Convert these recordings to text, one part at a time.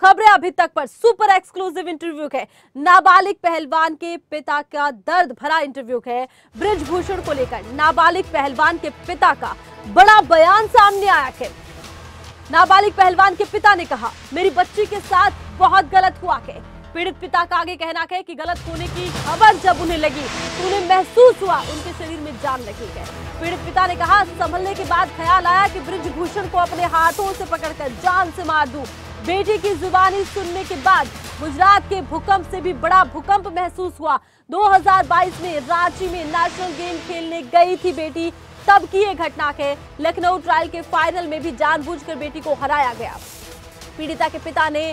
खबरें अभी तक पर सुपर एक्सक्लूसिव इंटरव्यू है। नाबालिग पहलवान के पिता का दर्द भरा इंटरव्यू है। ब्रिजभूषण को लेकर नाबालिग पहलवान के पिता का बड़ा बयान सामने आया है। नाबालिग पहलवान के पिता ने कहा, मेरी बच्ची के साथ बहुत गलत हुआ है। पीड़ित पिता का आगे कहना है कि गलत होने की खबर जब उन्हें लगी तो उन्हें महसूस हुआ उनके शरीर में जान लगी है। पीड़ित पिता ने कहा, संभलने के बाद ख्याल आया कि ब्रिजभूषण को अपने हाथों से पकड़कर जान से मार दूं। बेटी की जुबानी सुनने के बाद गुजरात के भूकंप से भी बड़ा भूकंप महसूस हुआ। 2022 में रांची में नेशनल गेम खेलने गई थी बेटी, तब की ये घटना है। लखनऊ ट्रायल के फाइनल में भी जानबूझकर बेटी को हराया गया। पीड़िता के पिता ने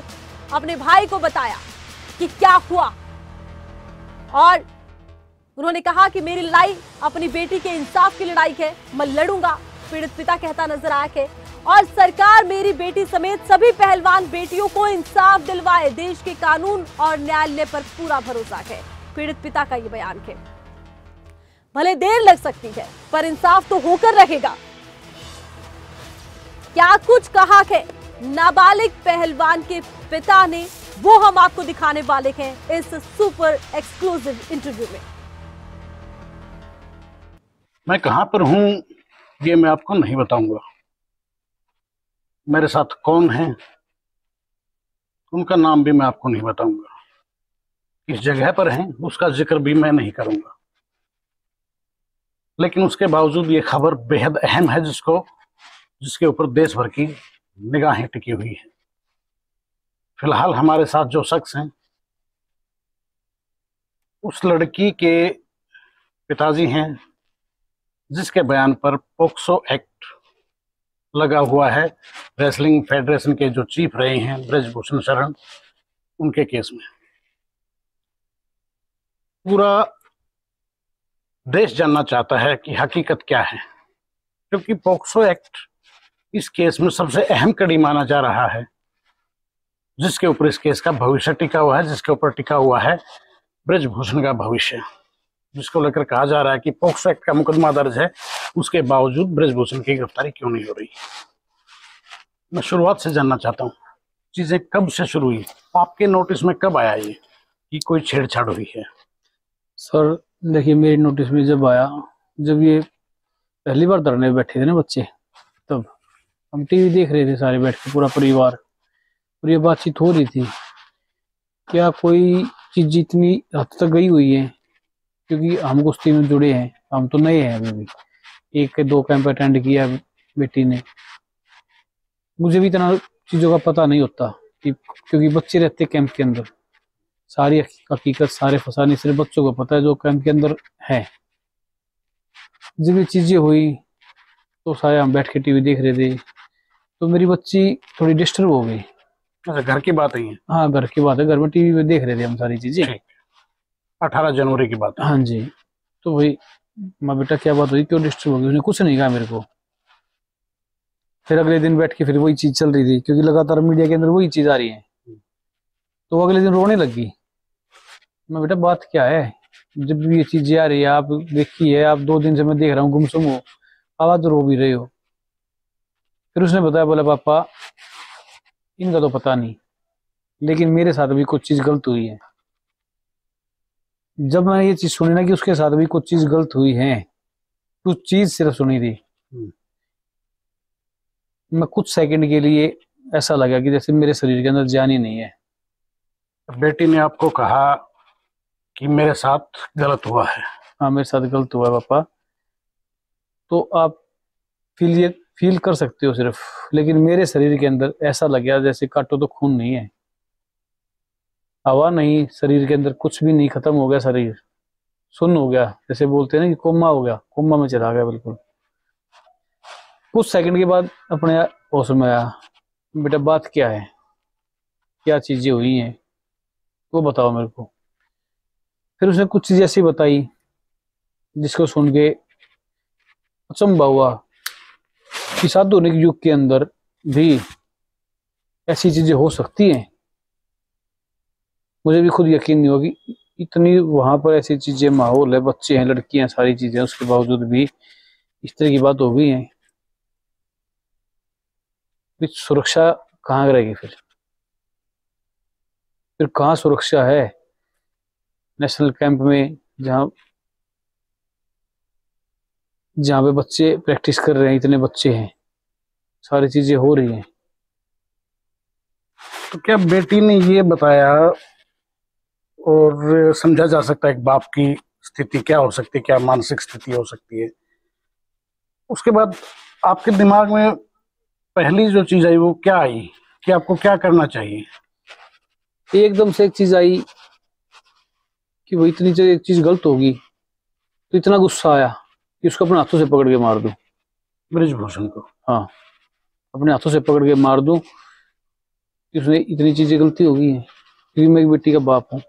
अपने भाई को बताया कि क्या हुआ और उन्होंने कहा कि मेरी लड़ाई अपनी बेटी के इंसाफ की लड़ाई है, मैं लड़ूंगा। पीड़ित पिता कहता नजर आया है और सरकार मेरी बेटी समेत सभी पहलवान बेटियों को इंसाफ दिलवाए। देश के कानून और न्यायालय पर पूरा भरोसा है। पीड़ित पिता का ये बयान है। भले देर लग सकती है पर इंसाफ तो होकर रहेगा। क्या कुछ कहा है नाबालिग पहलवान के पिता ने, वो हम आपको दिखाने वाले हैं इस सुपर एक्सक्लूसिव इंटरव्यू में। मैं कहां पर हूं ये मैं आपको नहीं बताऊंगा। मेरे साथ कौन है उनका नाम भी मैं आपको नहीं बताऊंगा। किस जगह पर हैं उसका जिक्र भी मैं नहीं करूंगा। लेकिन उसके बावजूद ये खबर बेहद अहम है जिसके ऊपर देश भर की निगाहें टिकी हुई हैं। फिलहाल हमारे साथ जो शख्स हैं उस लड़की के पिताजी हैं जिसके बयान पर पोक्सो एक्ट लगा हुआ है। रेसलिंग फेडरेशन के जो चीफ रहे हैं ब्रिजभूषण शरण, उनके केस में पूरा देश जानना चाहता है कि हकीकत क्या है, क्योंकि पोक्सो एक्ट इस केस में सबसे अहम कड़ी माना जा रहा है, जिसके ऊपर इस केस का भविष्य टिका हुआ है, जिसके ऊपर टिका हुआ है ब्रिजभूषण का भविष्य, जिसको लेकर कहा जा रहा है कि पोक्सो एक्ट का मुकदमा दर्ज है, उसके बावजूद ब्रिजभूषण की गिरफ्तारी क्यों नहीं हो रही। मैं शुरुआत से जानना चाहता हूँ चीजें कब से शुरू हुई, आपके नोटिस में कब आया ये कि कोई छेड़छाड़ हुई है? सर देखिए, मेरी नोटिस में जब आया, जब ये पहली बार धरने में बैठे थे ना बच्चे, तब हम टीवी देख रहे थे सारे बैठ के, पूरा परिवार, और ये बातचीत हो रही थी क्या कोई चीज इतनी हद तक गई हुई है, क्योंकि हम कुश्ती में जुड़े हैं, हम तो नए हैं अभी भी, 1-2 कैंप अटेंड किया बेटी ने। मुझे भी इतना चीजों का पता नहीं होता कि, क्योंकि बच्चे रहते कैंप के अंदर, सारी हकीकत सारे फसाने सिर्फ बच्चों को पता है जो कैंप के अंदर है। जब ये चीजें हुई तो सारे हम बैठ के टीवी देख रहे थे, तो मेरी बच्ची थोड़ी डिस्टर्ब हो गई। अच्छा, घर की बात है? हाँ, घर की बात है, घर में टीवी में देख रहे थे हम सारी चीजें। 18 जनवरी की बात है। हाँ जी। तो भाई माँ बेटा क्या बात हुई, क्यों डिस्टर्ब हो गई? उसने कुछ नहीं कहा मेरे को। फिर अगले दिन बैठ के फिर वही चीज चल रही थी, क्योंकि लगातार मीडिया के अंदर वही चीज आ रही है, तो अगले दिन रोने लगी। मैं बेटा बात क्या है, जब भी ये चीजें आ रही है, आप देखिए, आप 2 दिन से मैं देख रहा हूँ गुमसुम हो, आवाज रो भी रहे हो। फिर उसने बताया, बोला पापा इनका तो पता नहीं, लेकिन मेरे साथ भी कुछ चीज गलत हुई है। जब मैंने ये चीज सुनी ना कि उसके साथ भी कुछ चीज गलत हुई है, कुछ चीज सिर्फ सुनी थी, मैं कुछ सेकंड के लिए ऐसा लगा कि जैसे मेरे शरीर के अंदर जान ही नहीं है। बेटी ने आपको कहा कि मेरे साथ गलत हुआ है? हाँ, मेरे साथ गलत हुआ है पापा। तो आप फील कर सकते हो सिर्फ, लेकिन मेरे शरीर के अंदर ऐसा लग गया जैसे काटो तो खून नहीं है, हवा नहीं, शरीर के अंदर कुछ भी नहीं, खत्म हो गया शरीर, सुन्न हो गया, जैसे बोलते हैं ना कि कोमा हो गया, कोमा में चला गया बिल्कुल। कुछ सेकंड के बाद अपने होश में आया, बेटा बात क्या है, क्या चीजें हुई हैं, वो बताओ मेरे को। फिर उसने कुछ चीज ऐसी बताई जिसको सुन के अचंभा हुआ कि आधुनिक युग के अंदर भी ऐसी चीजें हो सकती हैं। मुझे भी खुद यकीन नहीं होगी, इतनी वहां पर ऐसी चीजें, माहौल है, बच्चे हैं, लड़कियां, सारी चीजें, उसके बावजूद भी इस तरह की बात हो गई है। सुरक्षा कहाँ रहेगी फिर? फिर कहाँ सुरक्षा है नेशनल कैंप में, जहाँ जहाँ पे बच्चे प्रैक्टिस कर रहे हैं, इतने बच्चे हैं, सारी चीजें हो रही हैं। तो क्या बेटी ने ये बताया और समझा जा सकता है एक बाप की स्थिति क्या हो सकती है, क्या मानसिक स्थिति हो सकती है? उसके बाद आपके दिमाग में पहली जो चीज आई वो क्या आई कि आपको क्या करना चाहिए? एकदम से एक चीज आई कि वो इतनी एक चीज गलत होगी, तो इतना गुस्सा आया कि उसको अपने हाथों से पकड़ के मार दूं। ब्रिजभूषण को? हाँ, अपने हाथों से पकड़ के मार दूं कि उसने इतनी चीजें गलती होगी है, क्योंकि मैं एक बेटी का बाप हूँ।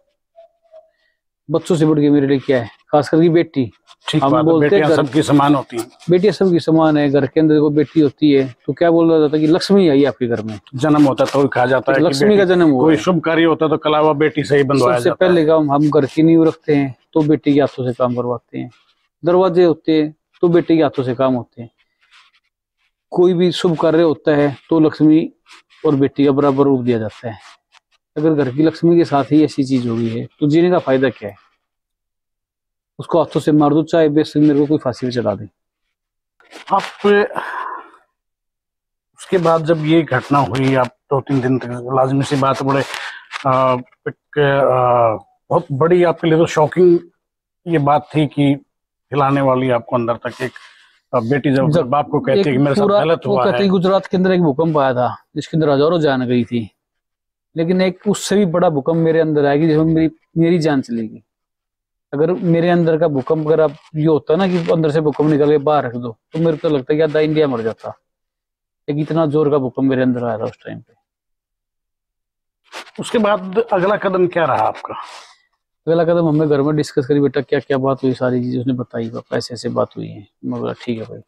बच्चों से बढ़ के मेरे लिए क्या है, खास करके बेटी। ठीक हम बात है, बोलते बेटियां हैं सबकी समान होती हैं। बेटियां सबकी समान है, घर के अंदर कोई बेटी होती है तो क्या बोला जाता है कि लक्ष्मी आई आपके घर में, जन्म होता तो कहा जाता है कि लक्ष्मी का जन्म हुआ कोई है। शुभ कार्य होता तो कलावा बेटी से ही बंधवाया सबसे जाता पहले है। काम हम घर की नींव रखते हैं तो बेटी के हाथों से काम करवाते हैं, दरवाजे होते हैं तो बेटी के हाथों से काम होते हैं, कोई भी शुभ कार्य होता है तो लक्ष्मी और बेटी का बराबर रूप दिया जाता है। अगर घर की लक्ष्मी के साथ ही ऐसी चीज हो गई है तो जीने का फायदा क्या है? उसको हाथों से मार दो, चाहे बेशक मेरे को कोई फांसी पे चढ़ा दे। आप उसके बाद जब ये घटना हुई, आप 2-3 दिन तक, लाजमी सी बात, बड़े बहुत बड़ी आपके लिए तो शॉकिंग ये बात थी कि हिलाने वाली आपको अंदर तक। एक बेटी जब बाप को कहती है कि मेरे साथ गलत हुआ है। गुजरात के अंदर एक भूकंप आया था जिसके अंदर हजारों जान गई थी, लेकिन एक उससे भी बड़ा भूकंप मेरे अंदर आएगी जिसमें मेरी जान चलेगी। अगर मेरे अंदर का भूकंप, अगर आप ये होता ना कि अंदर से भूकंप निकल के बाहर रख दो, तो मेरे को लगता है कि आधा इंडिया मर जाता। एक इतना जोर का भूकंप मेरे अंदर आया था उस टाइम पे। उसके बाद अगला कदम क्या रहा आपका? अगला कदम हमने घर में डिस्कस करी, बेटा क्या क्या बात हुई, सारी चीजें उसने बताई, पापा ऐसे ऐसे बात हुई है। मैं बोला ठीक है भाई,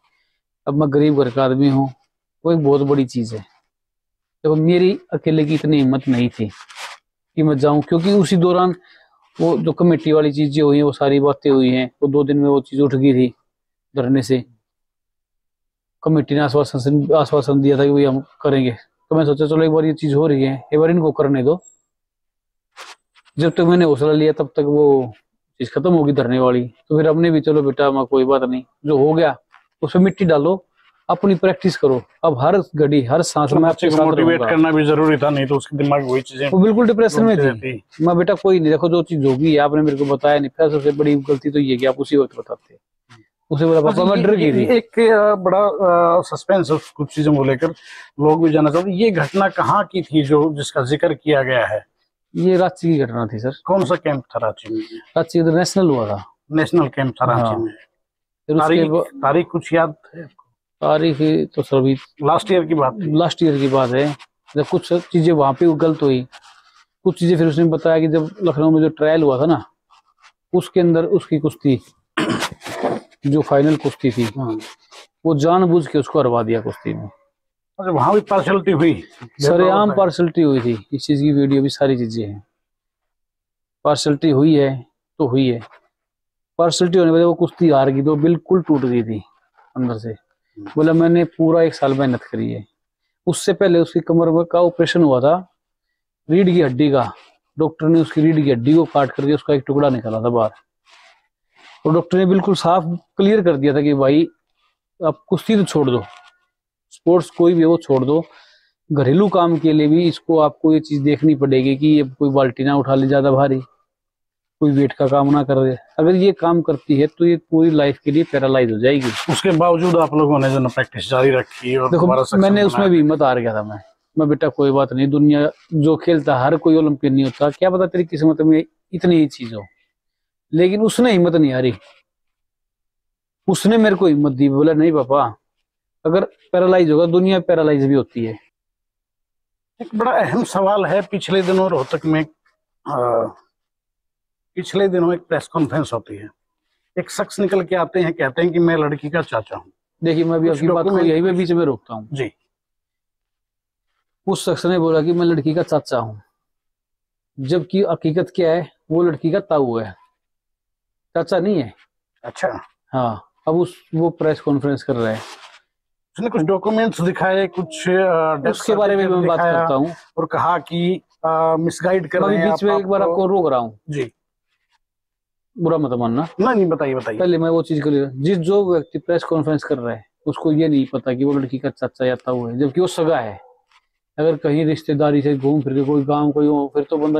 अब मैं गरीब घर का आदमी हूँ, वो एक बहुत बड़ी चीज है। देखो मेरी अकेले की इतनी हिम्मत नहीं थी कि मैं जाऊं, क्योंकि उसी दौरान वो जो कमेटी वाली चीजें हुई हैं, वो सारी बातें हुई हैं, वो 2 दिन में वो चीज उठ गई थी धरने से। कमेटी ने आश्वासन दिया था कि भाई हम करेंगे, तो मैं सोचा चलो एक बार ये चीज हो रही है, एक बार इनको करने दो। जब तक मैंने हौसला लिया तब तक वो चीज खत्म होगी धरने वाली। तो फिर हमने भी चलो बेटा मैं कोई बात नहीं, जो हो गया उसमें मिट्टी डालो, अपनी प्रैक्टिस करो। अब हर घड़ी हर सांस में आपके साथ मोटिवेट करना भी जरूरी था, नहीं तो उसके दिमाग में वही चीजें, वो बिल्कुल डिप्रेशन में थी। मैं बेटा कोई नहीं, देखो जो चीज होगी है, आपने मेरे को बताया नहीं। फिर सबसे बड़ी गलती तो ये कि आप उसी वक्त बताते, उसे बोला पापा मैं डर गई थी। एक बड़ा सस्पेंस कुछ चीजों को लेकर लोग भी जानना चाहते, ये घटना कहाँ की थी जो जिसका जिक्र किया गया है? ये रांची की घटना थी सर। कौन सा कैंप था रांची में? रांची इधर नेशनल हुआ था। नेशनल कैंप था रांची में। फिर उसके तारीख कुछ याद है? तारीख तो सर अभी लास्ट ईयर की बात थी। लास्ट ईयर की बात है, जब कुछ चीजें वहां पे गलत हुई, कुछ चीजें फिर उसने बताया कि जब लखनऊ में जो ट्रायल हुआ था ना, उसके अंदर उसकी कुश्ती जो फाइनल कुश्ती थी, वो जानबूझ के उसको हरवा दिया कुश्ती में। वहां भी पार्शलिटी हुई, सरेआम पार्शलिटी हुई थी। इस चीज की वीडियो भी सारी चीजें हैं। पार्शलिटी हुई है तो हुई है। पार्शलिटी होने के बाद वो कुश्ती हार गई तो बिल्कुल टूट गई थी अंदर से। बोला मैंने पूरा 1 साल मेहनत करी है। उससे पहले उसकी कमर का ऑपरेशन हुआ था, रीढ़ की हड्डी का। डॉक्टर ने उसकी रीढ़ की हड्डी को काट करके उसका एक टुकड़ा निकाला था बाहर, और डॉक्टर ने बिल्कुल साफ क्लियर कर दिया था कि भाई आप कुश्ती तो छोड़ दो, स्पोर्ट्स कोई भी वो छोड़ दो, घरेलू काम के लिए भी इसको आपको ये चीज देखनी पड़ेगी कि ये कोई बाल्टी ना उठा ले ज्यादा भारी, कोई वेट का काम ना कर दे। अगर ये काम करती है तो ये पूरी लाइफ के लिए पैरालाइज हो जाएगी। उसके बावजूद आप लोगों ने जो प्रैक्टिस जारी रखी और देखो मैंने उसमें भी हिम्मत हार गया था। मैं बेटा कोई बात नहीं, दुनिया जो खेलता हर कोई ओलंपियन नहीं होता, क्या पता तेरी किस्मत में इतनी ही चीज हो। लेकिन उसने हिम्मत नहीं हारी, उसने मेरे को हिम्मत दी। बोला नहीं पापा, अगर पैरालाइज होगा, दुनिया पैरालाइज भी होती है। एक बड़ा अहम सवाल है, पिछले दिनों रोहतक में पिछले दिनों एक प्रेस कॉन्फ्रेंस होती है, एक शख्स निकल के आते हैं, कहते हैं कि मैं लड़की का चाचा हूँ। देखिए मैं भी आपकी बात को यही में बीच में रोकता हूँ जी। उस शख्स ने बोला कि मैं लड़की का चाचा हूँ, जबकि हकीकत क्या है, वो लड़की का ताऊ है, चाचा नहीं है। अच्छा। हाँ, अब वो प्रेस कॉन्फ्रेंस कर रहा है, उसने कुछ डॉक्यूमेंट्स दिखाए, कुछ उसके बारे में मैं बात करता हूँ, और कहा कि मिसगाइड कर मैं रहे हैं। बीच में एक बार आपको रोक रहा हूँ जी, बुरा मत मानना। नहीं बताइए बताइए। पहले मैं वो चीज के लिए, जिस जो व्यक्ति प्रेस कॉन्फ्रेंस कर रहा है उसको ये नहीं पता कि वो लड़की का चाचा या ताऊ है, जबकि वो सगा है। अगर कहीं रिश्तेदारी से घूम फिर के कोई गांव कोई हो, फिर तो बंदा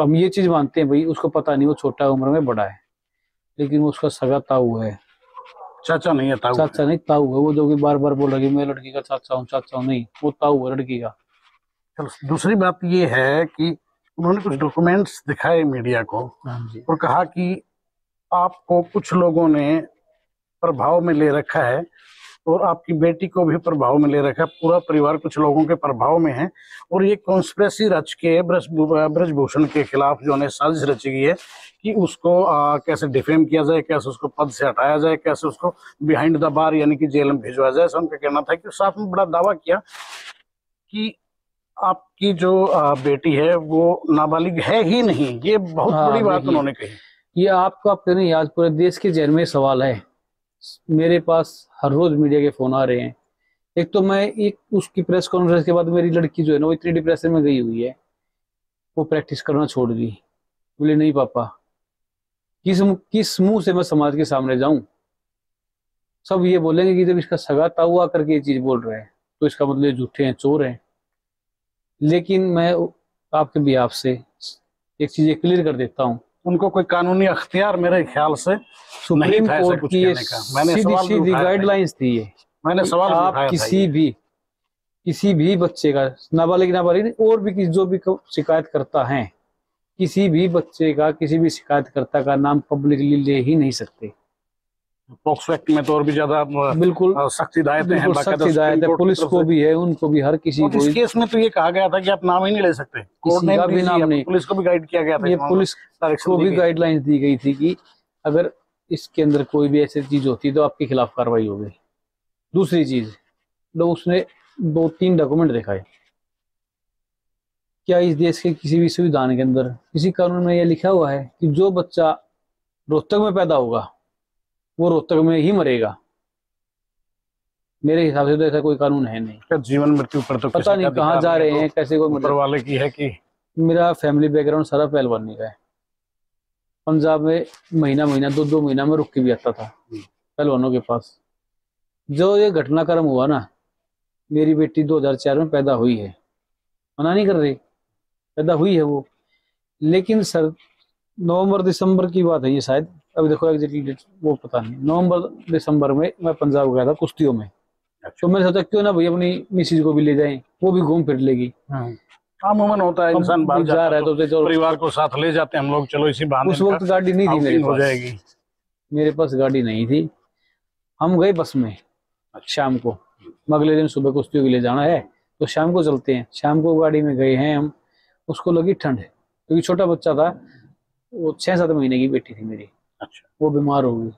हम ये चीज मानते हैं भाई उसको पता नहीं, वो छोटा उम्र में बड़ा है, लेकिन वो उसका सगा ताऊ है, चाचा नहीं है, ताऊ चाचा नहीं ताऊ है। वो जो कि बार बार बोल रहा है कि मैं लड़की का चाचा हूँ, नहीं, वो ताऊ है लड़की का। चलो, दूसरी बात ये है कि उन्होंने कुछ डॉक्यूमेंट्स दिखाए मीडिया को हाँ जी। और कहा कि आपको कुछ लोगों ने प्रभाव में ले रखा है और आपकी बेटी को भी प्रभाव में ले रखा है, पूरा परिवार कुछ लोगों के प्रभाव में है, और ये कॉन्स्पिरेसी रच के ब्रजभूषण के खिलाफ जो है साजिश रची गई है कि उसको कैसे डिफेम किया जाए, कैसे उसको पद से हटाया जाए, कैसे उसको बिहाइंड द बार यानी कि जेल में भिजवाया जाए। ऐसा उनका कहना था कि साथ में बड़ा दावा किया कि आपकी जो बेटी है वो नाबालिग है ही नहीं। ये बहुत हाँ, बड़ी बात देखिए, उन्होंने कही। ये आपको आपके नहीं, आज पूरे देश के जहन में सवाल है। मेरे पास हर रोज मीडिया के फोन आ रहे हैं। एक तो मैं एक उसकी प्रेस कॉन्फ्रेंस के बाद मेरी लड़की जो है ना वो इतनी डिप्रेशन में गई हुई है, वो प्रैक्टिस करना छोड़ दी। बोले नहीं पापा, किस मुंह से मैं समाज के सामने जाऊं? सब ये बोलेंगे कि जब इसका सगा ताऊ आकर के ये चीज बोल रहे हैं तो इसका मतलब ये झूठे हैं, चोर हैं। लेकिन मैं आपके भी आपसे एक चीज क्लियर कर देता हूँ, उनको कोई कानूनी अख्तियार मेरे ख्याल से सुप्रीम था ऐसा कोर्ट कुछ की ये कहने का। मैंने सीधी सवाल भी सीधी उठाया था। गाइडलाइंस थी ये। मैंने सवाल भी आप उठाया था किसी भी बच्चे का, नाबालिग और भी जो भी शिकायत करता है, किसी भी बच्चे का, किसी भी शिकायतकर्ता का नाम पब्लिकली ले ही नहीं सकते। पॉक्सो एक्ट में तो और भी ज्यादा बिल्कुल सख्त हिदायतें हैं। बिल्कुल सख्त हिदायत है, पुलिस को भी है, उनको भी, हर किसी को। इस केस में तो ये कहा गया था कि आप नाम ही नहीं ले सकते, कोर्ट ने किसी का भी नाम नहीं। पुलिस को भी गाइड किया गया था, ये पुलिस को भी गाइडलाइंस दी गई थी कि अगर इसके अंदर कोई भी ऐसी चीज होती तो आपके खिलाफ कार्रवाई होगी। दूसरी चीज, लोग उसने 2-3 डॉक्यूमेंट दिखाए। क्या इस देश के किसी भी संविधान के अंदर, किसी कानून में यह लिखा हुआ है कि जो बच्चा रोहतक में पैदा होगा वो रोहतक में ही मरेगा? मेरे हिसाब से तो ऐसा कोई कानून है नहीं। जीवन मृत्यु पर तो पता नहीं कहाँ जा रहे हैं, कैसे कोई ऊपर वाले की है कि। मेरा फैमिली बैकग्राउंड सारा पहलवानी का है। पंजाब में महीना 2-2 महीना में रुक के भी आता था पहलवानों के पास। जो ये घटनाक्रम हुआ ना, मेरी बेटी 2004 में पैदा हुई है, मना नहीं कर रही, पैदा हुई है वो। लेकिन सर नवंबर दिसंबर की बात है ये शायद, अभी देखो एग्जैक्टली डेट वो पता नहीं, नवंबर दिसंबर में मैं पंजाब गया था कुश्तियों में। तो मैंने सोचा क्यों ना भाई अपनी मिसेज को भी ले जाएं, वो भी घूम फिर लेगी। अमूमन होता है, इंसान बाहर जा रहा है तो परिवार को साथ ले जाते हैं हम लोग, चलो इसी बहाने। उस वक्त गाड़ी नहीं थी मेरे पास, हो जाएगी। मेरे पास गाड़ी नहीं थी। हम गए बस में शाम को, अगले दिन सुबह कुश्तियों के लिए जाना है तो शाम को चलते हैं। शाम को गाड़ी में गए हैं हम, उसको लगी ठंड क्योंकि छोटा बच्चा था, वो 6-7 महीने की बेटी थी मेरी। अच्छा। वो बीमार हो गई,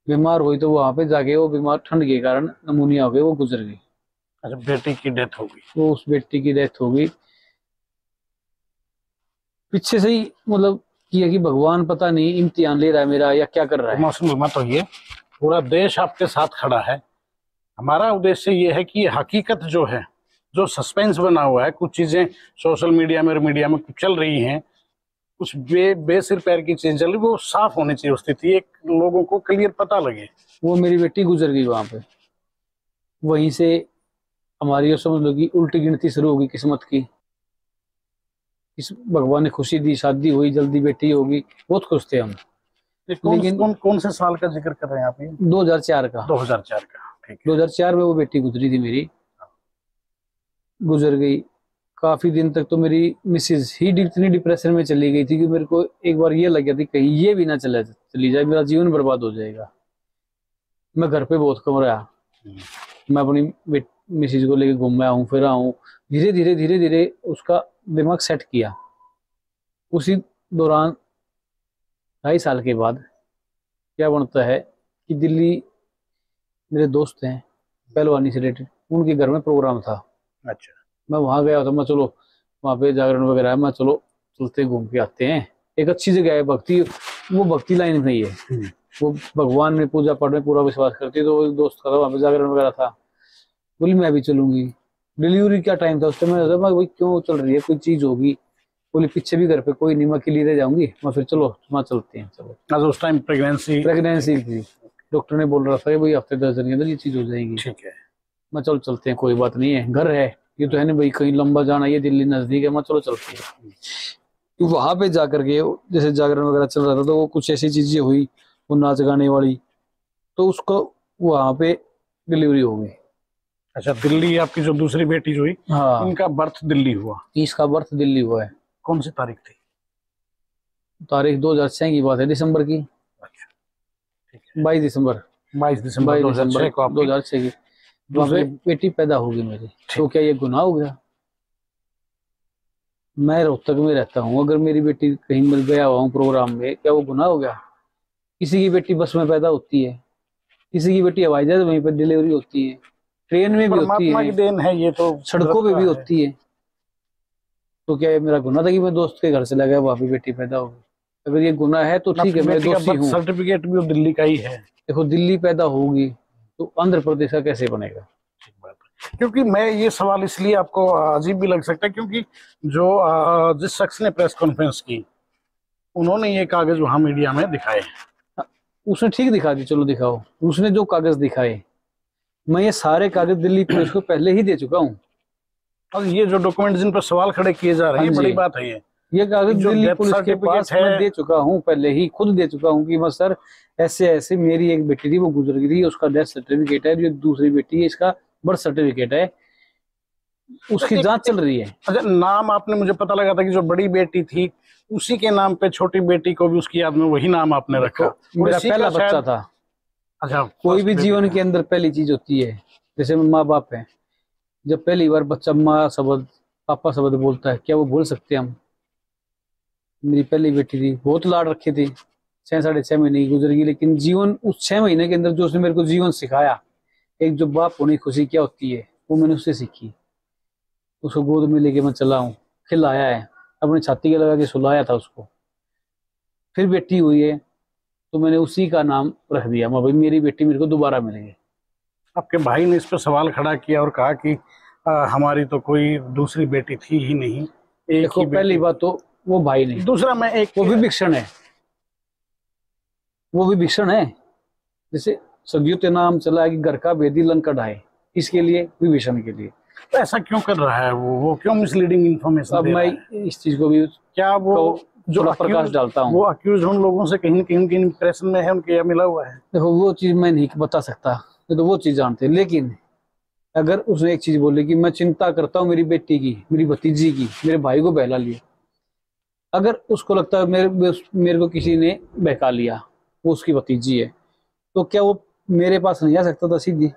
बीमार हुई तो वहां पे जाके वो बीमार ठंड के कारण नमूनिया हो गई, वो गुजर गई। अच्छा, बेटी की डेथ हो गई। वो उस बेटी की डेथ हो गई। पीछे से ही मतलब किया कि भगवान पता नहीं इम्तिहान ले रहा है मेरा या क्या कर रहा है। मौसम तो ये पूरा देश आपके साथ खड़ा है। हमारा उद्देश्य ये है कि ये हकीकत जो है, जो सस्पेंस बना हुआ है, कुछ चीजें सोशल मीडिया में और मीडिया में चल रही हैं, कुछ बेसिर पैर की चीजें चल रही, वो साफ होनी चाहिए स्थिति, एक लोगों को क्लियर पता लगे। वो मेरी बेटी गुजर गई वहां पे, वहीं से हमारी समझ लो कि उल्टी गिनती शुरू होगी किस्मत की। इस भगवान ने खुशी दी, शादी हुई, जल्दी बेटी होगी, बहुत खुश थे हम। लेकिन कौन से साल का जिक्र कर रहे हैं आप? 2004 का। 2004 का, ठीक है। 2004 में वो बेटी गुजरी थी मेरी, गुजर गई। काफी दिन तक तो मेरी मिसेज ही इतनी डिप्रेशन में चली गई थी कि मेरे को एक बार ये लग गया था कहीं ये भी ना चली जाए, मेरा जीवन बर्बाद हो जाएगा। मैं घर पे बहुत कम रहा, मैं अपनी मिसेज को लेके घूम आया हूँ, फिर हूँ। धीरे धीरे उसका दिमाग सेट किया। उसी दौरान 2.5 साल के बाद क्या बनता है कि दिल्ली मेरे दोस्त हैं पहलवानी से रिलेटेड, उनके घर में प्रोग्राम था। अच्छा। मैं वहां गया था, मैं चलो वहां पे जागरण वगैरह है, मैं चलो चलते घूम के आते हैं, एक अच्छी जगह है, भक्ति, वो भक्ति लाइन में ही है, वो भगवान में पूजा पाठ में पूरा विश्वास करती है। तो एक दोस्त का था वहां पे जागरण वगैरह था, बोली मैं भी चलूंगी। डिलीवरी का टाइम था उस टाइम। मैं भाई क्यों चल रही है, कोई चीज होगी। बोली पीछे भी घर पे कोई नहीं, मैं अकेली रह जाऊंगी। मैं फिर चलो वहाँ चलते हैं, चलो। आज उस टाइम प्रेगनेंसी थी, डॉक्टर ने बोल रहा था भाई हफ्ते 10 दिन के अंदर ये चीज हो जाएगी। ठीक है। मैं चलो चलते हैं, कोई बात नहीं है, घर है ये तो है नहीं भाई, कहीं लंबा जाना, ये दिल्ली नजदीक है, मैं चलो चलते हैं। तो वहां पे जाकर के जैसे जागरण वगैरह चल रहा था, तो वो कुछ ऐसी चीजें हुई, वो नाच गाने वाली, तो उसको वहां पे डिलीवरी हो गई। अच्छा, दिल्ली आपकी जो दूसरी बेटी जो हुई, हाँ, इनका बर्थ दिल्ली हुआ। इसका बर्थ दिल्ली हुआ है। कौन सी तारीख थी? तारीख 2006 की बात है, दिसंबर की, अच्छा, ठीक है। 22 दिसंबर 22 दिसंबर 2006 को आपकी 2006 की वहां पे बेटी पैदा होगी मेरी। तो क्या ये गुनाह हो गया? मैं रोहतक में रहता हूँ, अगर मेरी बेटी कहीं मिल गया हुआ हूँ प्रोग्राम में, क्या वो गुनाह हो गया? किसी की बेटी बस में पैदा होती है, किसी की बेटी हवाई जहाज वहीं पर डिलीवरी होती है, ट्रेन में भी होती परमात्मा की है, देन है, ये तो सड़कों पे भी होती है। तो क्या ये मेरा गुनाह था कि मैं दोस्त के घर से लगा वहां पे बेटी पैदा होगी? अगर ये गुनाह है तो ठीक है, मैं दोषी हूँ। सर्टिफिकेट भी दिल्ली का ही है। देखो दिल्ली पैदा होगी तो आंध्र प्रदेश का कैसे बनेगा? ठीक बात है। क्योंकि मैं ये सवाल इसलिए आपको अजीब भी लग सकता है, क्योंकि जो जिस शख्स ने प्रेस कॉन्फ्रेंस की, उन्होंने ये कागज वहां मीडिया में दिखाए। उसने ठीक दिखा दी, चलो दिखाओ। उसने जो कागज दिखाए, मैं ये सारे कागज दिल्ली पुलिस को पहले ही दे चुका हूँ। और ये जो डॉक्यूमेंट जिन पर सवाल खड़े किए जा रहे हैं, बड़ी बात है। ये कागज दिल्ली पुलिस के पास मैं दे चुका हूँ, पहले ही खुद दे चुका हूँ कि मैं सर ऐसे ऐसे मेरी एक बेटी थी, वो गुजर गई थी, उसका डेथ सर्टिफिकेट है, जो दूसरी बेटी है इसका बर्थ सर्टिफिकेट है, उसकी जांच चल रही है। अच्छा, नाम आपने, मुझे पता लगा था कि जो बड़ी बेटी थी उसी के नाम पे छोटी बेटी को भी उसकी याद में वही नाम आपने रखा। मेरा पहला बच्चा था। अच्छा, कोई भी जीवन के अंदर पहली चीज होती है, जैसे माँ बाप है, जब पहली बार बच्चा माँ शब्द पापा शब्द बोलता है, क्या वो बोल सकते हैं हम? मेरी पहली बेटी थी, बहुत लाड रखे थे, 6-6.5 महीने की गुजर गई, लेकिन जीवन उस 6 महीने के अंदर जो उसने मेरे को जीवन सिखाया, एक जो बाप होने की खुशी क्या होती है, वो मैंने उससे सीखी। उसको गोद में लेके मैं चला हूँ, खिलाया है, अपनी छाती के लगा के सुलाया था उसको। फिर बेटी हुई है तो मैंने उसी का नाम रख दिया, मैं भाई मेरी बेटी मेरे को दोबारा मिलेगी। आपके भाई ने इस पर सवाल खड़ा किया और कहा कि हमारी तो कोई दूसरी बेटी थी ही नहीं, एक देखो ही बेटी। पहली बात तो वो भाई नहीं, दूसरा मैं एक वो विभीषण है, वो विभीषण है। जैसे सदियों के नाम चला है कि घर का भेदी लंका ढाए, इसके लिए विभीषण के लिए। तो ऐसा क्यों कर रहा है वो क्यों मिसलीडिंग इंफॉर्मेशन अब दे मैं रहा है? इस चीज को भी क्या वो जो प्रकाश डालता हूँ, वो अक्यूज उन लोगों से कहीं न कहीं इंप्रेशन में है, उनके मिला हुआ है। देखो वो चीज मैं नहीं बता सकता, तो वो चीज जानते, लेकिन अगर उसने एक चीज बोली कि मैं चिंता करता हूँ मेरी बेटी की, मेरी भतीजी की, मेरे भाई को बहला लिया, अगर उसको लगता है मेरे को किसी ने बहका लिया, वो उसकी भतीजी है, तो क्या वो मेरे पास नहीं आ सकता था? सीधी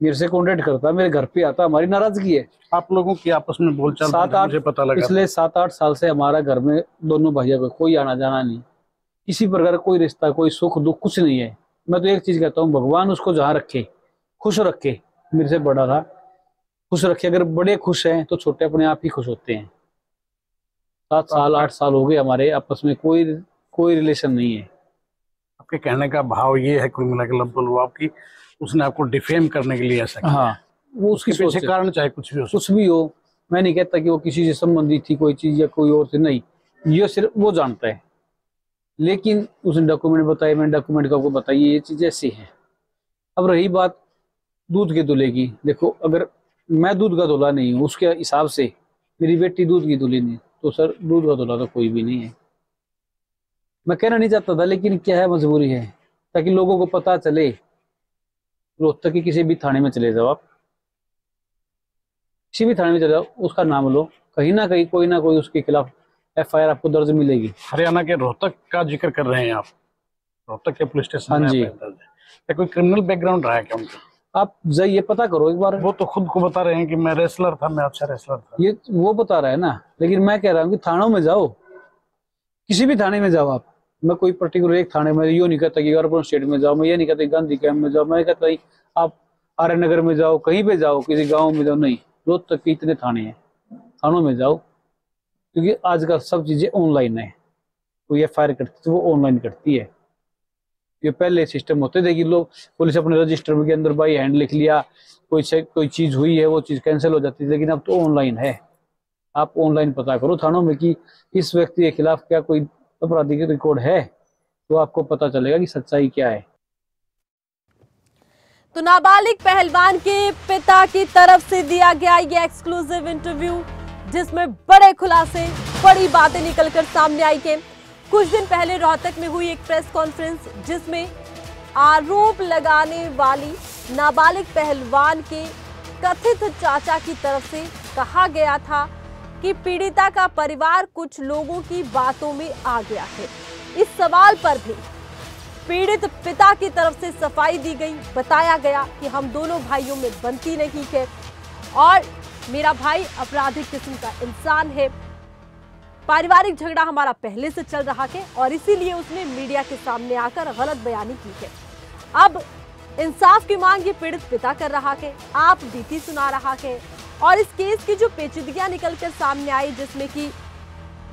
मेरे से कॉन्टेक्ट करता, मेरे घर पे आता, हमारी नाराजगी है। आप लोगों की आपस में बोलचाल मुझे पता लगा, पिछले 7-8 साल से हमारा घर में दोनों भाइयों का कोई आना जाना नहीं, किसी प्रकार कोई रिश्ता, कोई सुख दुख कुछ नहीं है। मैं तो एक चीज कहता हूँ, भगवान उसको जहाँ रखे, खुश रखे, मेरे से बड़ा था, खुश रखे। अगर बड़े खुश हैं तो छोटे अपने आप ही खुश होते हैं। 7 साल 8 साल हो गए हमारे आपस में कोई रिलेशन नहीं है। आपके कहने का भाव ये है कुल मिला के लब्बल आपकी, उसने आपको डिफेम करने के लिए ऐसा किया। हाँ, वो उसकी पीछे कारण चाहे कुछ भी हो, मैं नहीं कहता कि वो किसी से संबंधित थी कोई चीज या कोई और से, नहीं, ये सिर्फ वो जानता है। लेकिन उसने डॉक्यूमेंट बताए, मैंने डॉक्यूमेंट को आपको बताइए ये चीज ऐसी है। अब रही बात दूध के दूल्हे की, देखो अगर मैं दूध का दूल्हा नहीं हूँ, उसके हिसाब से मेरी बेटी दूध की दूल्ही नहीं, तो सर दूध का दूल्हा तो कोई भी नहीं है। मैं कहना नहीं चाहता था, लेकिन क्या है, मजबूरी है, ताकि लोगों को पता चले। रोहतक के किसी भी थाने में चले जाओ आप, किसी भी थाने में चले जाओ, उसका नाम लो, कहीं ना कहीं कोई ना कोई उसके खिलाफ FIR आपको दर्ज मिलेगी। हरियाणा के रोहतक का जिक्र कर रहे हैं आप, रोहतक के पुलिस स्टेशन हाँ जी। क्या कोई क्रिमिनल बैकग्राउंड रहा है क्या उनका? आप जाइए पता करो एक बार। वो तो खुद को बता रहे हैं कि मैं रेसलर था, मैं अच्छा रेसलर था। ये वो बता रहा है ना, लेकिन मैं कह रहा हूँ कि थानों में जाओ, किसी भी थाने में जाओ आप। मैं कोई पर्टिकुलर एक थाने में यो नहीं कहता कि अर्बन स्टेट में जाओ, मैं ये नहीं कहता गांधी कैंप में जाओ, मैं कहता आप आर्य नगर में जाओ, कहीं पे जाओ, किसी गाँव में जाओ, नहीं, रोहतक के इतने थाने हैं, थानों में जाओ, क्योंकि आजकल सब चीजें ऑनलाइन है। कोई FIR करती तो वो ऑनलाइन करती है, ये पहले सिस्टम होते थे कि लोग पुलिस अपने रजिस्टर के अंदर बाई हैंड लिख लिया, कोई चीज हुई है वो चीज कैंसिल हो जाती थी। लेकिन अब तो ऑनलाइन है, आप ऑनलाइन पता करो थानों में कि इस व्यक्ति के खिलाफ क्या कोई आपराधिक रिकॉर्ड है, तो आपको पता चलेगा कि सच्चाई क्या है। तो नाबालिग पहलवान के पिता की तरफ से दिया गया ये एक्सक्लूसिव इंटरव्यू, जिसमें बड़े खुलासे, बड़ी बातें निकलकर सामने आई के कुछ दिन पहले रोहतक में हुई एक प्रेस कॉन्फ्रेंस, जिसमें आरोप लगाने वाली नाबालिग पहलवान के कथित चाचा की तरफ से कहा गया था कि पीड़िता का परिवार कुछ लोगों की बातों में आ गया है। इस सवाल पर भी पीड़ित पिता की तरफ से सफाई दी गई, बताया गया कि हम दोनों भाइयों में बनती नहीं है और मेरा भाई आपराधिक किस्म का इंसान है, पारिवारिक झगड़ा हमारा पहले से चल रहा है और इसीलिए उसने मीडिया के सामने आकर गलत बयानी की है। अब इंसाफ की मांग ये पीड़ित पिता कर रहा है, आप बीती सुना रहा है और इस केस की जो पेचीदगियां निकलकर सामने आई, जिसमें कि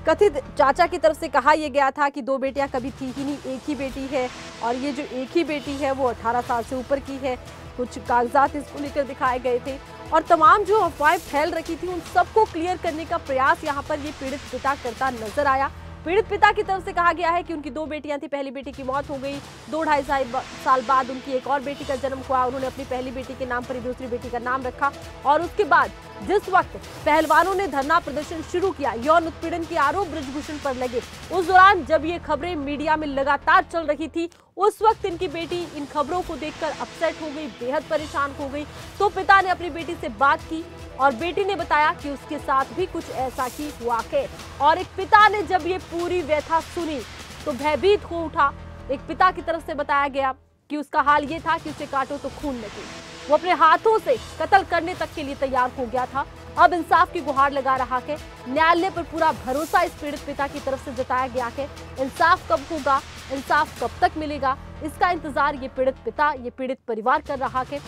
कथित चाचा की तरफ से कहा यह गया था कि 2 बेटियां कभी थी ही नहीं, एक ही बेटी है और ये जो एक ही बेटी है वो 18 साल से ऊपर की है। कुछ कागजात इसको लेकर दिखाए गए थे और तमाम जो अफवाहें फैल रखी थी उन सबको क्लियर करने का प्रयास यहाँ पर ये पीड़ित पिता करता नजर आया। पीड़ित पिता की तरफ से कहा गया है कि उनकी 2 बेटियां थी, पहली बेटी की मौत हो गई, 2-2.5 साल बाद उनकी एक और बेटी का जन्म हुआ। उन्होंने अपनी पहली बेटी के नाम पर ही दूसरी बेटी का नाम रखा और उसके बाद जिस वक्त पहलवानों ने धरना प्रदर्शन शुरू किया, यौन उत्पीड़न के आरोप बृजभूषण पर लगे, उस दौरान जब ये खबरें मीडिया में लगातार चल रही थी, उस वक्त इनकी बेटी इन खबरों को देखकर अपसेट हो गई, बेहद परेशान हो गई। तो पिता ने अपनी बेटी से बात की और बेटी ने बताया कि उसके साथ भी कुछ ऐसा ही हुआ है और एक पिता ने जब ये पूरी व्यथा सुनी तो भयभीत हो उठा। एक पिता की तरफ से बताया गया कि उसका हाल ये था कि उसे काटो तो खून लगे, वो अपने हाथों से कत्ल करने तक के लिए तैयार हो गया था। अब इंसाफ की गुहार लगा रहा है, न्यायालय पर पूरा भरोसा इस पीड़ित पिता की तरफ से जताया गया है। इंसाफ कब होगा, इंसाफ कब तक मिलेगा, इसका इंतजार ये पीड़ित पिता, ये पीड़ित परिवार कर रहा है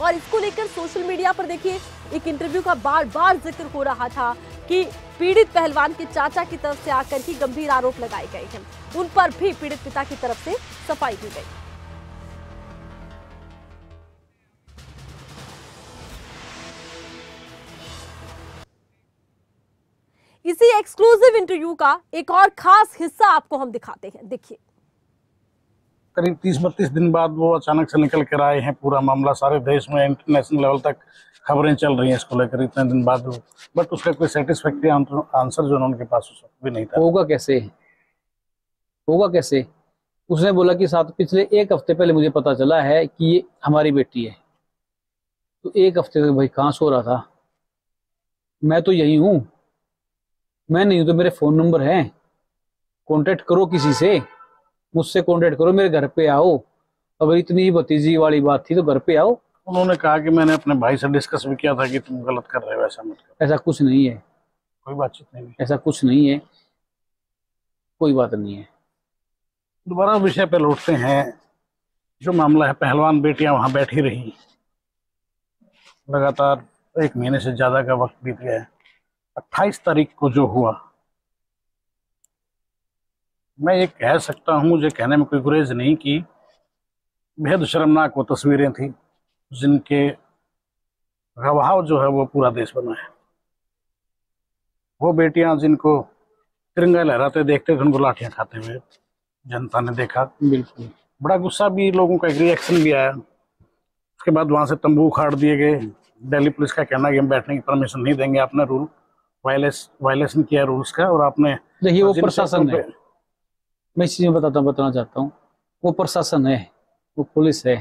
और इसको लेकर सोशल मीडिया पर देखिए एक इंटरव्यू का बार बार जिक्र हो रहा था कि पीड़ित पहलवान के चाचा की तरफ से आकर ही गंभीर आरोप लगाए गए हैं, उन पर भी पीड़ित पिता की तरफ से सफाई दी गई। इसी एक्सक्लूसिव इंटरव्यू का एक और खास हिस्सा आपको हम दिखाते हैं, देखिए। करीब 30-32 दिन बाद वो अचानक से निकल कर आए हैं। पूरा मामला सारे देश में इंटरनेशनल लेवल तक खबरें चल रही हैं इसको लेकर इतने दिन बाद, बट उसका कोई सेटिस्फैक्टरी आंसर जो उनके पास भी नहीं था। होगा कैसे, होगा कैसे? उसने बोला कि साथ पिछले 1 हफ्ते पहले मुझे पता चला है कि ये हमारी बेटी है। तो 1 हफ्ते तक भाई कहाँ सो रहा था? मैं तो यही हूँ, मैं नहीं हूं तो मेरे फोन नंबर है, कांटेक्ट करो किसी से, मुझसे कांटेक्ट करो, मेरे घर पे आओ। अगर इतनी ही भतीजी वाली बात थी तो घर पे आओ। उन्होंने कहा कि मैंने अपने भाई से डिस्कस भी किया था कि तुम गलत कर रहे हो, ऐसा मत करो। ऐसा कुछ नहीं है, कोई बातचीत नहीं, ऐसा कुछ नहीं है, कोई बात नहीं है। दोबारा विषय पे लौटते हैं। जो मामला है, पहलवान बेटियां वहां बैठी रही, लगातार 1 महीने से ज्यादा का वक्त बीत गया है। 28 तारीख को जो हुआ, मैं ये कह सकता हूँ, मुझे कहने में कोई गुरेज नहीं कि बेहद शर्मनाक वो तस्वीरें थी जिनके गवाह जो है वो पूरा देश बना है। वो बेटियां जिनको तिरंगा लहराते देखते थे, उनको लाठियां खाते हुए जनता ने देखा। बिल्कुल, बड़ा गुस्सा भी, लोगों का एक रिएक्शन भी आया। उसके बाद वहां से तंबू उखाड़ दिए गए। दिल्ली पुलिस का कहना है कि हम बैठने की परमिशन नहीं देंगे, आपने रूल वायलेशन किया रूल्स का और आपने। देखिए वो प्रशासन है, मैं इस चीज में बताना चाहता हूँ, वो प्रशासन है, वो पुलिस है।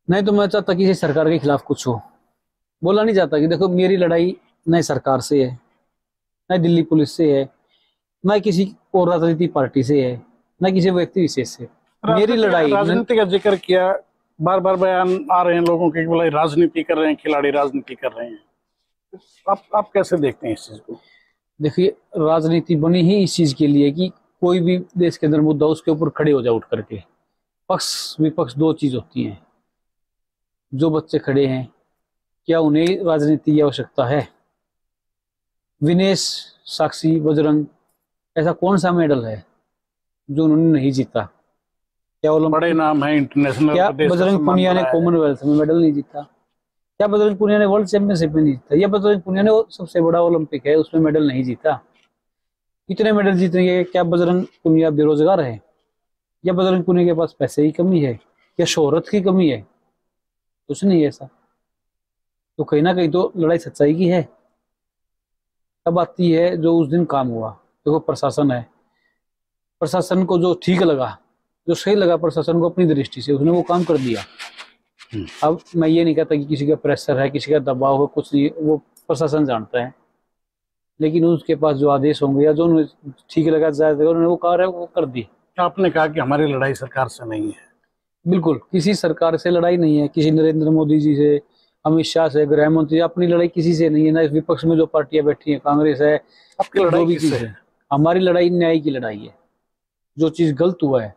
नहीं तो मैं चाहता कि सरकार के खिलाफ कुछ हो, बोला नहीं जाता कि देखो मेरी लड़ाई न सरकार से है, न दिल्ली पुलिस से है, न किसी और राजनीतिक पार्टी से है, न किसी व्यक्ति विशेष से। मेरी लड़ाई, राजनीति का जिक्र किया, बार बार बयान आ रहे हैं लोगों के, बोला राजनीति कर रहे हैं, खिलाड़ी राजनीति कर रहे हैं। आप कैसे देखते हैं इस चीज को? देखिए राजनीति बनी ही इस चीज के लिए कि कोई भी देश के अंदर मुद्दा उसके ऊपर खड़े हो जाए उठ करके। पक्ष विपक्ष 2 चीज होती हैं। जो बच्चे खड़े हैं, क्या उन्हें राजनीति की आवश्यकता है? विनेश, साक्षी, बजरंग, ऐसा कौन सा मेडल है जो उन्होंने नहीं जीता। क्या बड़े नाम है इंटरनेशनल, क्या देश का बजरंग सम्मान पुनिया ने बढ़ाया है। कॉमनवेल्थ में मेडल नहीं जीता? क्या बजरंग पुनिया ने वर्ल्ड चैंपियनशिप में नहीं जीता? या बजरंग पुनिया ने वो सबसे बड़ा ओलंपिक है उसमें मेडल नहीं जीता? कितने मेडल जीतेंगे? क्या बजरंग पुनिया बेरोजगार है? या बजरंग पुनिया के पास पैसे की कमी है या शोहरत की कमी है? कुछ नहीं है ऐसा। तो कहीं ना कहीं तो लड़ाई सच्चाई की है। अब आती है जो उस दिन काम हुआ। देखो प्रशासन है, प्रशासन को जो ठीक लगा, जो सही लगा प्रशासन को अपनी दृष्टि से, उसने वो काम कर दिया। अब मैं ये नहीं कहता कि किसी का प्रेशर है, किसी का दबाव है, कुछ नहीं, वो प्रशासन जानता है। लेकिन उसके पास जो आदेश होंगे या जो उन्हें ठीक लगा जाए उन्होंने वो कार्य वो कर दी। आपने कहा कि हमारी लड़ाई सरकार से नहीं है। बिल्कुल किसी सरकार से लड़ाई नहीं है, किसी नरेंद्र मोदी जी से, अमित शाह से, गृह मंत्री, अपनी लड़ाई किसी से नहीं है। ना विपक्ष में जो पार्टियां बैठी हैं, कांग्रेस है, आपकी जो लड़ाई भी किससे चीज है, हमारी लड़ाई न्याय की लड़ाई है। जो चीज गलत हुआ है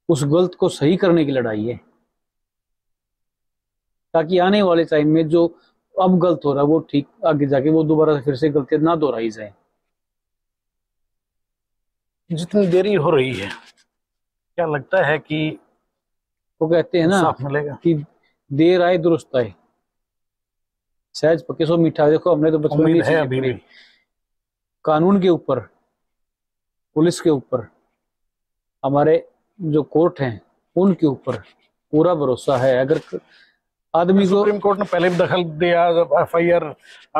उस गलत को सही करने की लड़ाई है, ताकि आने वाले टाइम में जो अब गलत हो रहा है वो ठीक, आगे जाके वो दोबारा से फिर से गलतियां ना दोहराई जाए। जितनी देरी हो रही है, क्या लगता है कि वो कहते हैं ना इंसाफ मिलेगा? कि देर आए दुरुस्त आए, सहज पके सो मीठा। देखो हमने तो बचपन में उम्मीद ये है चीजें अभी पढ़ी। भी। कानून के ऊपर, पुलिस के ऊपर, हमारे जो कोर्ट हैं उनके ऊपर पूरा भरोसा है। अगर आदमी को, सुप्रीम कोर्ट ने पहले भी दखल दिया, जब एफआईआर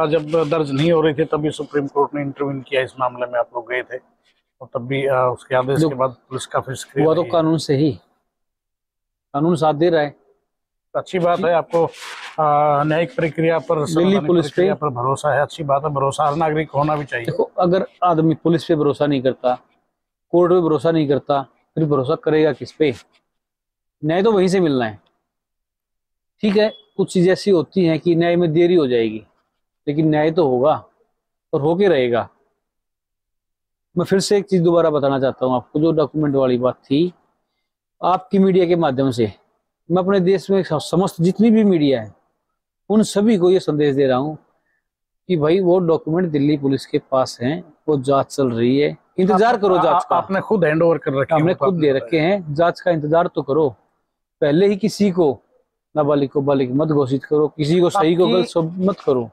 जब दर्ज नहीं हो रही थी तभी सुप्रीम कोर्ट ने इंटरवीन किया इस मामले में। आप लोग गए थे और तब भी उसके आदेश के बाद पुलिस काफी सक्रिय हुआ तो रही है। कानून से ही, कानून साथ दे रहा है। अच्छी बात है, आपको न्यायिक प्रक्रिया पर, संवैधानिक पुलिस पे- प्रक्रिया पर भरोसा है। अच्छी बात है, भरोसा हर नागरिक को होना भी चाहिए। देखो अगर आदमी पुलिस पे भरोसा नहीं करता, कोर्ट पे भरोसा नहीं करता, फिर भरोसा करेगा किस पे? न्याय तो वहीं से मिलना है। ठीक है, कुछ चीजें ऐसी होती हैं कि न्याय में देरी हो जाएगी, लेकिन न्याय तो होगा और होके रहेगा। मैं फिर से एक चीज दोबारा बताना चाहता हूँ आपको, जो डॉक्यूमेंट वाली बात थी, आपकी मीडिया के माध्यम से मैं अपने देश में समस्त जितनी भी मीडिया है उन सभी को ये संदेश दे रहा हूँ कि भाई वो डॉक्यूमेंट दिल्ली पुलिस के पास हैं, वो जांच चल रही है, इंतजार करो जांच का। आपने खुद हैंड ओवर कर रखे हैं, हमने वो तो खुद आपने दे बताया। रखे हैं, जांच का इंतजार तो करो। पहले ही किसी को नाबालिग को बालिग मत घोषित करो, किसी को सही को आपकी- गलत मत करो।